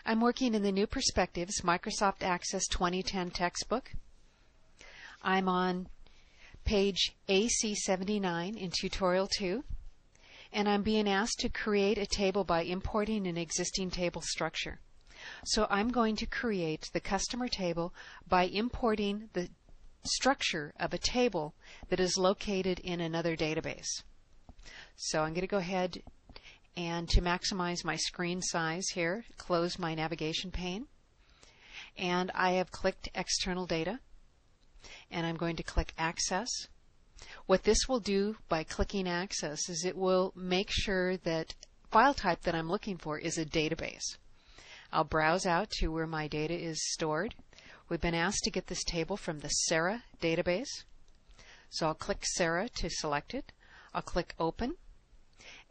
I'm working in the New Perspectives Microsoft Access 2010 textbook. I'm on page AC79 in Tutorial 2, and I'm being asked to create a table by importing an existing table structure. So I'm going to create the customer table by importing the structure of a table that is located in another database. So I'm going to go ahead and to maximize my screen size here, close my navigation pane, and I have clicked External Data, and I'm going to click Access. What this will do by clicking Access is it will make sure that file type that I'm looking for is a database. I'll browse out to where my data is stored. We've been asked to get this table from the Sarah database, so I'll click Sarah to select it. I'll click Open,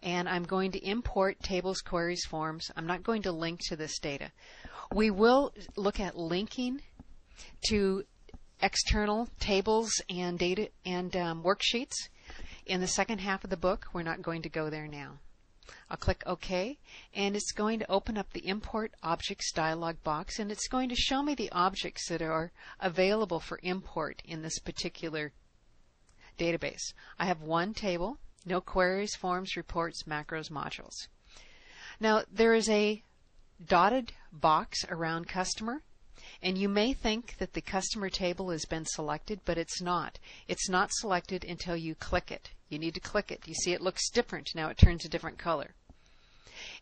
and I'm going to import tables, queries, forms. I'm not going to link to this data. We will look at linking to external tables and data and worksheets in the second half of the book. We're not going to go there now. I'll click OK, and it's going to open up the Import Objects dialog box, and it's going to show me the objects that are available for import in this particular database. I have one table, no queries, forms, reports, macros, modules. Now there is a dotted box around customer, and you may think that the customer table has been selected, but it's not. It's not selected until you click it. You need to click it. You see it looks different. Now it turns a different color.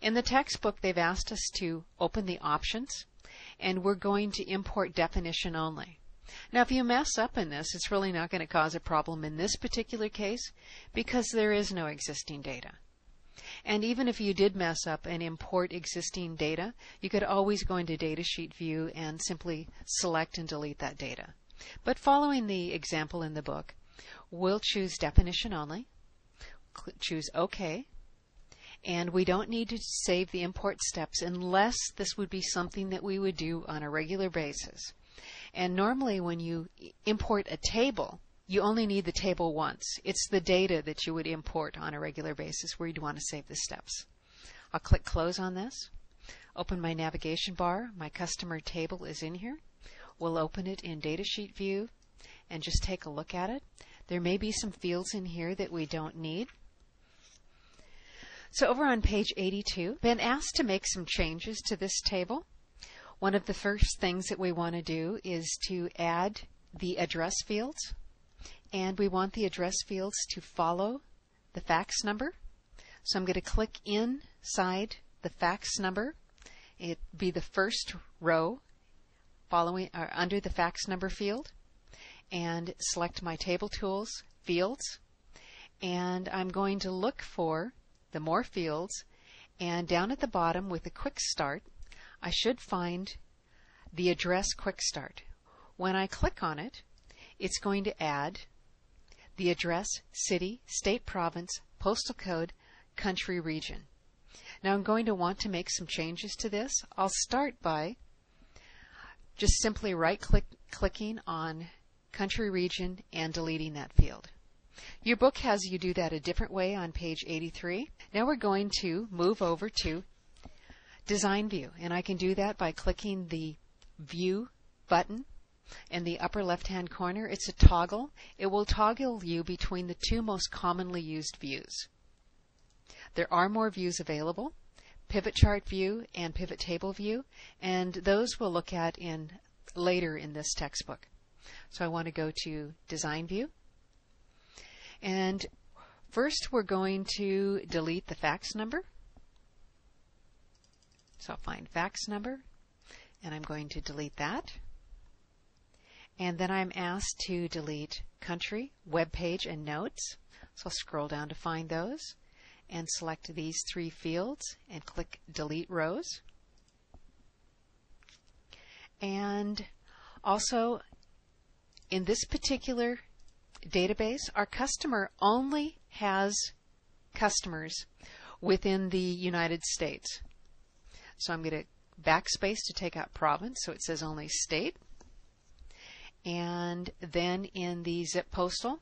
In the textbook, they've asked us to open the options, and we're going to import definition only. Now, if you mess up in this, it's really not going to cause a problem in this particular case because there is no existing data. And even if you did mess up and import existing data, you could always go into Datasheet View and simply select and delete that data. But following the example in the book, we'll choose definition only, choose OK, and we don't need to save the import steps unless this would be something that we would do on a regular basis. And normally when you import a table, you only need the table once. It's the data that you would import on a regular basis where you'd want to save the steps. I'll click Close on this, open my navigation bar. My customer table is in here. We'll open it in Datasheet View and just take a look at it. There may be some fields in here that we don't need. So over on page 82, been asked to make some changes to this table. One of the first things that we want to do is to add the address fields, and we want the address fields to follow the fax number. So I'm going to click inside the fax number. It'd be the first row following or under the fax number field, and select my Table Tools fields, and I'm going to look for the More fields, and down at the bottom with the Quick Start, I should find the address Quick Start. When I click on it, it's going to add the address, city, state, province, postal code, country, region. Now I'm going to want to make some changes to this. I'll start by just simply right-clicking on country, region, and deleting that field. Your book has you do that a different way on page 83. Now we're going to move over to Design View, and I can do that by clicking the View button in the upper left-hand corner. It's a toggle. It will toggle you between the two most commonly used views. There are more views available, Pivot Chart View and Pivot Table View, and those we'll look at later in this textbook. So I want to go to Design View, and first we're going to delete the fax number. So I'll find fax number, and I'm going to delete that. And then I'm asked to delete country, web page, and notes. So I'll scroll down to find those and select these three fields and click Delete Rows. And also in this particular database, our customer only has customers within the United States. So I'm going to backspace to take out province, so it says only state. And then in the zip postal,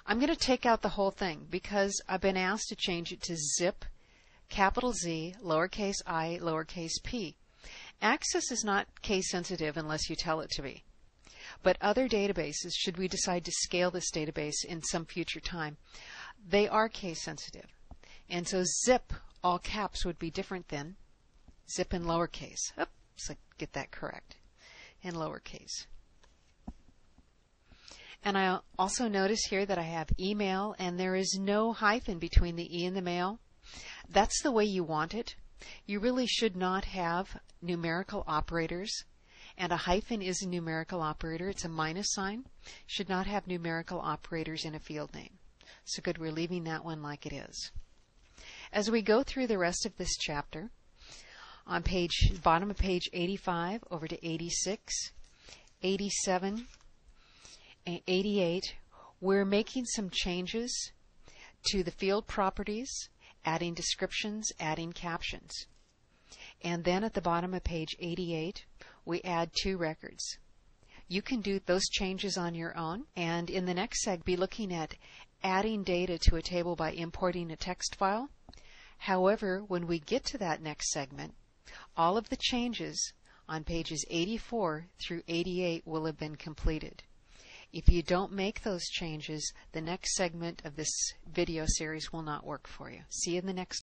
I'm going to take out the whole thing because I've been asked to change it to zip, capital Z, lowercase I, lowercase p. Access is not case sensitive unless you tell it to be. But other databases, should we decide to scale this database in some future time, they are case sensitive. And so zip, all caps, would be different than zip in lowercase. Oops, I get that correct. In lowercase. And I also notice here that I have email, and there is no hyphen between the E and the mail. That's the way you want it. You really should not have numerical operators, and a hyphen is a numerical operator. It's a minus sign. Should not have numerical operators in a field name. So good, we're leaving that one like it is. As we go through the rest of this chapter, on bottom of page 85 over to 86, 87, and 88, we're making some changes to the field properties, adding descriptions, adding captions. And then at the bottom of page 88, we add 2 records. You can do those changes on your own, and in the next segment, be looking at adding data to a table by importing a text file. However, when we get to that next segment, all of the changes on pages 84 through 88 will have been completed. If you don't make those changes, the next segment of this video series will not work for you. See you in the next